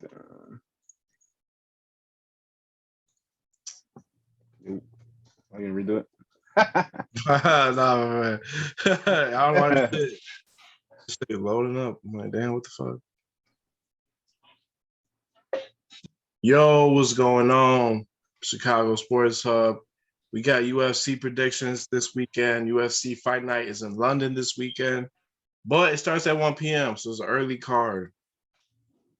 I can redo it. Nah, man. I don't know this shit. This shit loading up. I'm like, damn, what the fuck? Yo, what's going on? Chicago Sports Hub. We got UFC predictions this weekend. UFC Fight Night is in London this weekend, but it starts at 1 p.m., so it's an early card.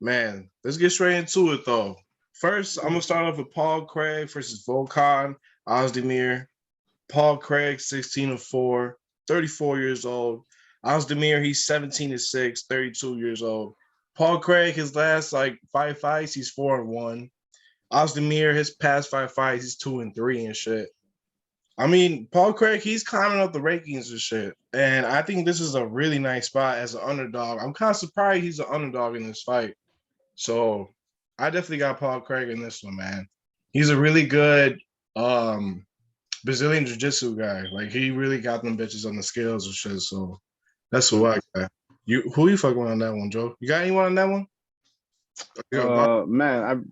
Man, let's get straight into it, though. First, I'm going to start off with Paul Craig versus Vulcan, Ozdimir. Paul Craig, 16-4, 34 years old. Ozdimir, he's 17-6, 32 years old. Paul Craig, his last like 5 fights, he's 4-1. Ozdimir, his past 5 fights, he's 2-3 and shit. I mean, Paul Craig, he's climbing up the rankings and shit. And I think this is a really nice spot as an underdog. I'm kind of surprised he's an underdog in this fight. So I definitely got Paul Craig in this one, man. He's a really good Brazilian jiu-jitsu guy. Like he really got them bitches on the scales and shit. So that's what I got. Who you fucking on that one, Joe? You got anyone on that one? Man,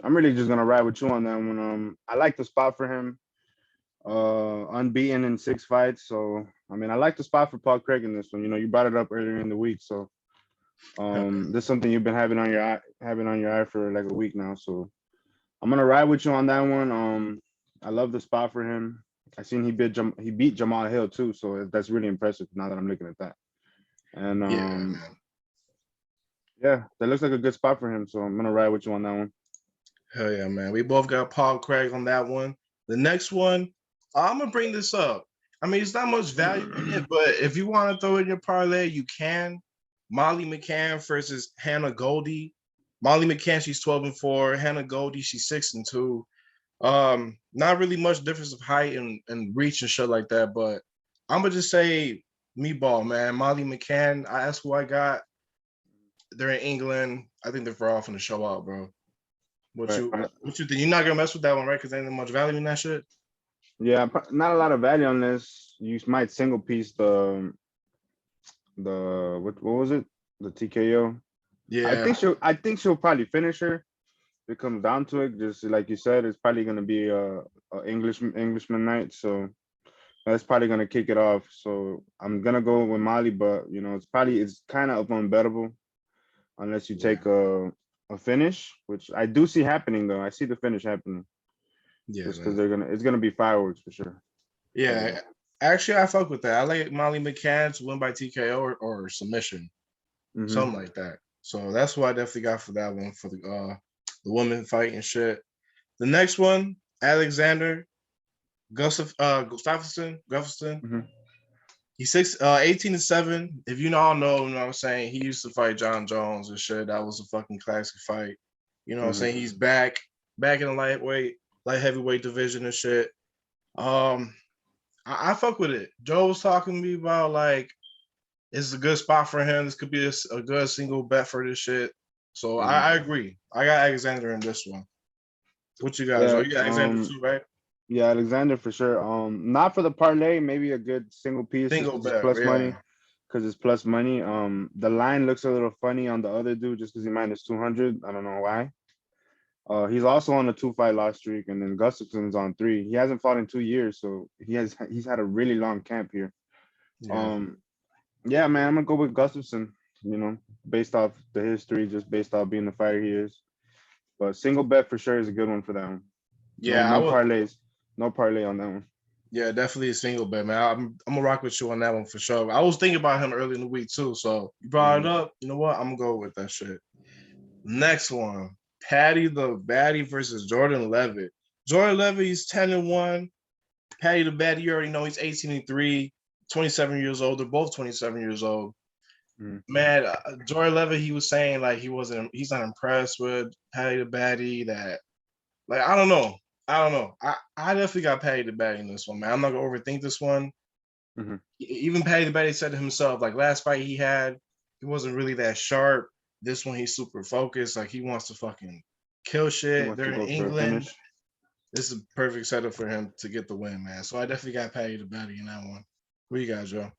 I'm really just gonna ride with you on that one. I like the spot for him. Unbeaten in 6 fights. So I mean, I like the spot for Paul Craig in this one. You know, you brought it up earlier in the week, so this is something you've been having on your eye for like a week now. So I'm gonna ride with you on that one. I love the spot for him. I seen he beat Jamal Hill too, so that's really impressive. Now that I'm looking at that, and yeah, that looks like a good spot for him. So I'm gonna ride with you on that one. Hell yeah, man. We both got Paul Craig on that one. The next one, I'm gonna bring this up. I mean, it's not much value in it, but if you want to throw in your parlay, you can. Molly Mccann versus Hannah Goldie. Molly Mccann, she's 12-4. Hannah Goldie, she's 6-2. Not really much difference of height and reach and shit like that, but I'm gonna just say meatball, man. Molly Mccann, that's who I got. They're in England. I think they're far off in the show out, bro. What you think? You're not gonna mess with that one, right? Because ain't much value in that shit. Yeah, not a lot of value on this. You might single piece the what was it? The TKO. Yeah. I think she'll probably finish her. If it comes down to it, just like you said, it's probably gonna be a Englishman night. So that's probably gonna kick it off. So I'm gonna go with Molly, but you know, it's kind of unbettable unless you take a finish, which I do see happening though. I see the finish happening. Yeah, just because it's gonna be fireworks for sure. Yeah, actually, I fuck with that. I like Molly Mccann to win by TKO or submission, something like that. So that's what I definitely got for that one for the women fight and shit. The next one, Alexander Gustafsson. He's 18-7. If you all know what I'm saying, he used to fight John Jones and shit. That was a fucking classic fight. You know what I'm saying? He's back in the light heavyweight division and shit. I fuck with it. Joe was talking to me about like it's a good spot for him. This could be a good single bet for this shit. So I agree. I got Alexander in this one. What you got, Joe? You got Alexander too, right? Yeah, Alexander for sure. Not for the parlay, maybe a good single piece. Single bet, plus money. Because it's plus money. The line looks a little funny on the other dude just because he minus 200. I don't know why. He's also on a 2-fight loss streak, and then Gustafson's on 3. He hasn't fought in 2 years, so he's had a really long camp here. Yeah, man, I'm gonna go with Gustafson. You know, based off the history, just based off being the fighter he is. But single bet for sure is a good one for that one. Yeah, no parlays, no parlay on that one. Yeah, definitely a single bet, man. I'm gonna rock with you on that one for sure. I was thinking about him early in the week too, so you brought it up. You know what? I'm gonna go with that shit. Next one, Baddie versus Jordan Levitt. Jordan Levitt, he's 10-1. Paddy the Baddie, you already know he's 18-3, 27 years old. They're both 27 years old. Man, Jordan Levitt, he was saying like he's not impressed with Paddy the Baddie. That like I don't know. I definitely got Paddy the Baddie in this one, man. I'm not gonna overthink this one. Even Paddy the Baddie said to himself, like last fight he had, he wasn't really that sharp. This one he's super focused. Like he wants to fucking kill shit. They're in England. This is a perfect setup for him to get the win, man. So I definitely got Paddy the Baddie in that one. What you got, Joe?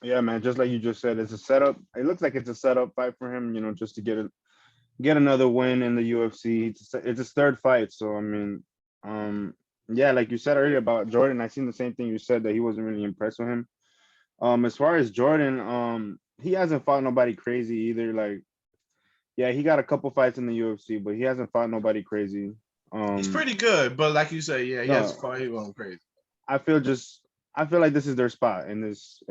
Yeah, man. Just like you just said, it's a setup. It looks like it's a setup fight for him, you know, just to get get another win in the UFC. It's his third fight, so I mean, yeah, like you said earlier about Jordan, I seen the same thing you said that he wasn't really impressed with him. As far as Jordan, he hasn't fought nobody crazy either. Like, yeah, he got a couple fights in the UFC, but he hasn't fought nobody crazy. He's Um, pretty good, but like you say, yeah, he has a no, fight. He going crazy. I feel just I feel like this is their spot in this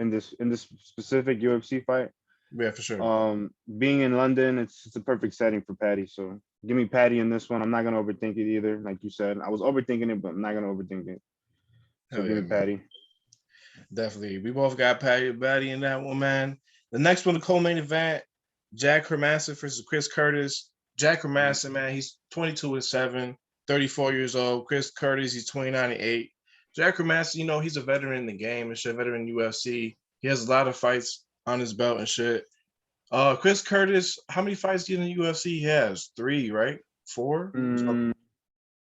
specific UFC fight. Yeah, for sure. Being in London, it's a perfect setting for Patty. So give me Patty in this one. I'm not gonna overthink it either. Like you said, I was overthinking it, but I'm not gonna overthink it. So Hell give yeah, me man. Patty. Definitely. We both got Baddie in that one, man. The next one, the co-main event, Jack Hermassen versus Chris Curtis. Jack Hermassen, man, he's 22-7, 34 years old. Chris Curtis, he's 29-8. Jack Hermassen, he's a veteran in the game and shit, veteran in UFC. He has a lot of fights on his belt and shit. Chris Curtis, how many fights do you in the UFC he has? 3, right? 4? Mm,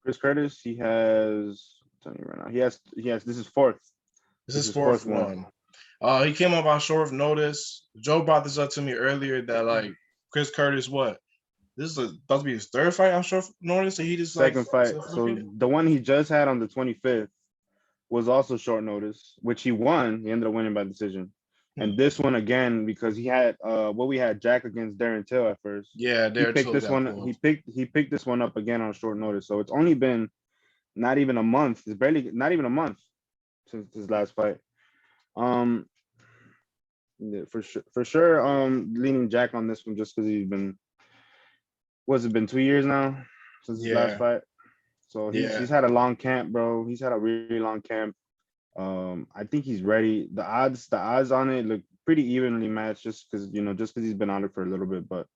Chris Curtis, he has. I'm telling you right now, he has. This is fourth. This This is is fourth fourth one. one. He came up on short notice. Joe brought this up to me earlier that like Chris Curtis, what? This is about to be his third fight on short notice, and he just like Second fight. So self-looking. the one he just had on the 25th was also short notice, which he won. He ended up winning by decision. Hmm. And this one again because he had we had Jack against Darren Till at first. Yeah, He there picked Till this got one. pulled. He picked this one up again on short notice. So it's only been not even a month. It's barely not even a month since his last fight. Um, yeah, for sure. Leaning Jack on this one just because he's been what's it been 2 years now since his last Yeah, fight. So he's yeah, had a long camp, bro. He's had a really long camp. I think he's ready. The odds on it look pretty evenly matched, just because he's been on it for a little bit. But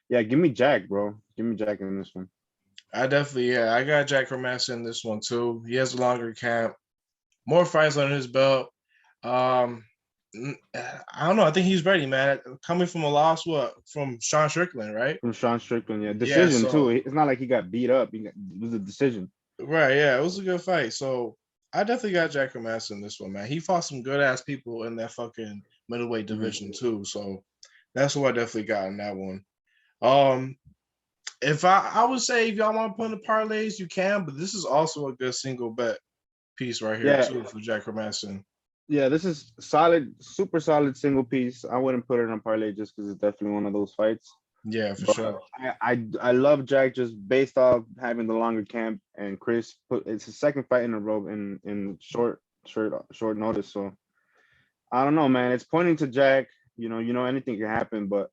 yeah, give me Jack, bro. Give me Jack in this one. I got Jack Hermansson in this one too. He has a longer camp, more fights on his belt. Um, I don't know. I think he's ready, man. Coming from a loss, what from Sean Strickland, right? From Sean Strickland, yeah, Yeah, decision too. so It's not like he got beat up. It was a decision. right, yeah, it was a good fight. So I definitely got Jack Hermansson in this one, man. He fought some good ass people in that fucking middleweight Hmm. division too. So that's what I definitely got in that one. Um, if I would say if y'all want to put in the parlays, you can, but this is also a good single bet piece right here Yeah, too for Jack Hermansson. yeah. This is solid, super solid single piece. I wouldn't put it on parlay just because it's definitely one of those fights. Yeah, for But sure. I love Jack just based off having the longer camp and Chris put it's his second fight in a row in short notice. So I don't know, man. It's pointing to Jack. Anything can happen, but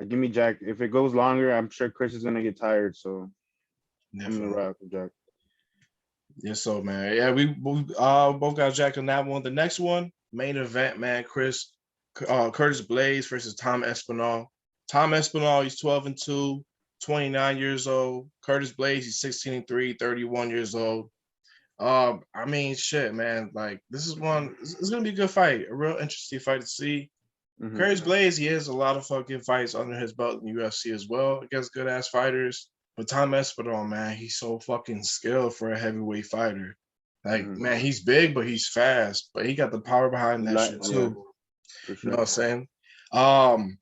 give me Jack. If it goes longer, I'm sure Chris is gonna get tired. So I'm gonna Definitely. ride with Jack. Yes, so man. Yeah, we both got Jack on that one. The next one, main event, man. Curtis Blades versus Tom Espinal. Tom Espinal, he's 12-2, 29 years old. Curtis Blades, he's 16-3, 31 years old. I mean, shit, man. Like this is gonna be a good fight, a real interesting fight to see. Hmm. Curtis Blades, he has a lot of fucking fights under his belt in the UFC as well against good ass fighters. But Tom Espinal, man, he's so fucking skilled for a heavyweight fighter. Like, Hmm. man, he's big, but he's fast. But he got the power behind that shit Yeah, too. for You know sure. what I'm saying? Um,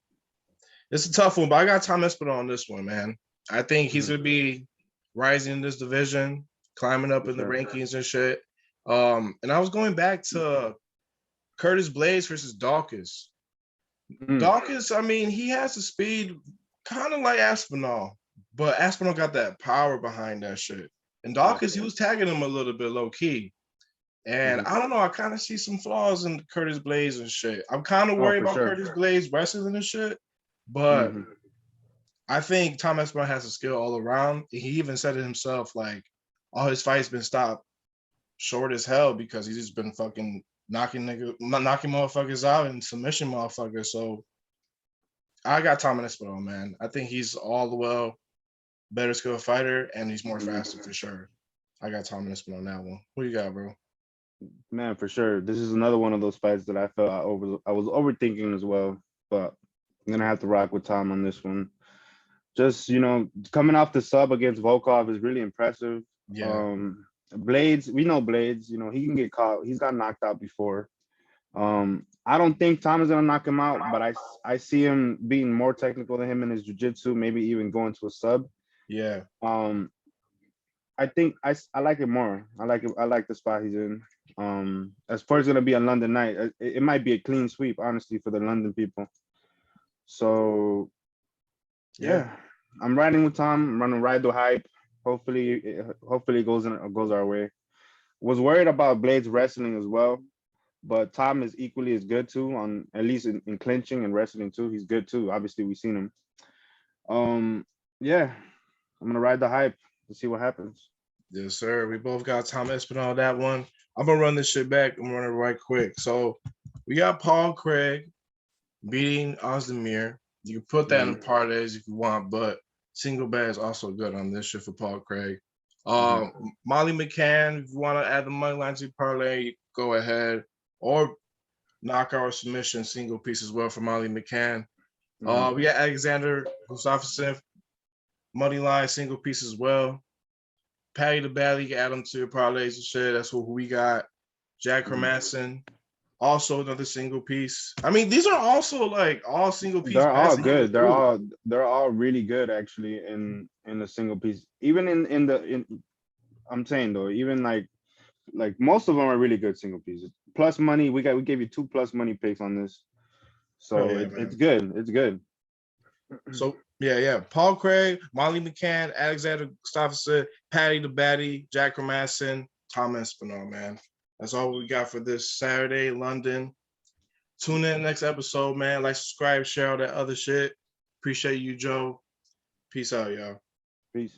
it's a tough one, but I got Tom Espinal on this one, man. I think he's Hmm. gonna be rising in this division, climbing up For in the sure. rankings and shit. And I was going back to Curtis Blades versus Dawkins. Mm. Dawkins, I mean, he has the speed kind of like Aspinall, but Aspinall got that power behind that shit. And Yeah. Dawkins, he was tagging him a little bit low key. And Hmm. I don't know, I kind of see some flaws in Curtis Blaze and shit. I'm kind of Oh, worried for about sure. Curtis Blaze wrestling and shit, but Hmm. I think Tom Aspinall has a skill all around. He even said it himself, like all his fights been stopped short as hell because he's just been fucking knocking motherfuckers out and submission motherfuckers. So I got Tom Espinal, man. I think he's all the well better skilled fighter and he's more Hmm. faster for sure. I got Tom Espinal on that one. Who you got, bro? Man, for sure. This is another one of those fights that I felt I was overthinking as well, but I'm gonna have to rock with Tom on this one. Just coming off the sub against Volkov is really impressive. Yeah. Blades, we know Blades. He can get caught. He's got knocked out before. I don't think Tom is gonna knock him out, but I see him being more technical than him in his jiu-jitsu, maybe even going to a sub. Yeah. Um, I think I like it more. I like it. I like the spot he's in. As far as it's gonna be a London night, it might be a clean sweep, honestly, for the London people. So Yeah. yeah, I'm riding with Tom. I'm gonna ride the hype. Hopefully it goes our way. Was worried about Blade's wrestling as well, but Tom is equally as good too. On at least in clinching and wrestling too, he's good too. Obviously, we've seen him. Yeah, I'm gonna ride the hype to see what happens. Yes, sir. We both got Tom Espinal on that one. I'm gonna run this shit back. I'm running right quick. So we got Paul Craig beating Ozdimir. You can put that in parlays if you want, but single bet is also good on this shit for Paul Craig. Molly Mccann, if you want to add the money line to your parlay, go ahead. Or knockout or submission single piece as well for Molly McCann. We got Alexander Gustafsson, money line single piece as well. Patty the Baddie, you can add them to your parlays and shit. That's who we got. Jack Hermassen, also another single piece. I mean, these are also like all single piece. They're all good. They're all really good actually in the single piece. Even in I'm saying though, even like most of them are really good single pieces. Plus money, we gave you 2 plus money picks on this. So yeah, it's good. It's good. So yeah. Paul Craig, Molly McCann, Alexander Gustafsson, Patty the Baddie, Jack Hermassen, Tom Espinal, man. That's all we got for this Saturday, London. Tune in next episode, man. Like, subscribe, share all that other shit. Appreciate you, Joe. Peace out, y'all. Peace.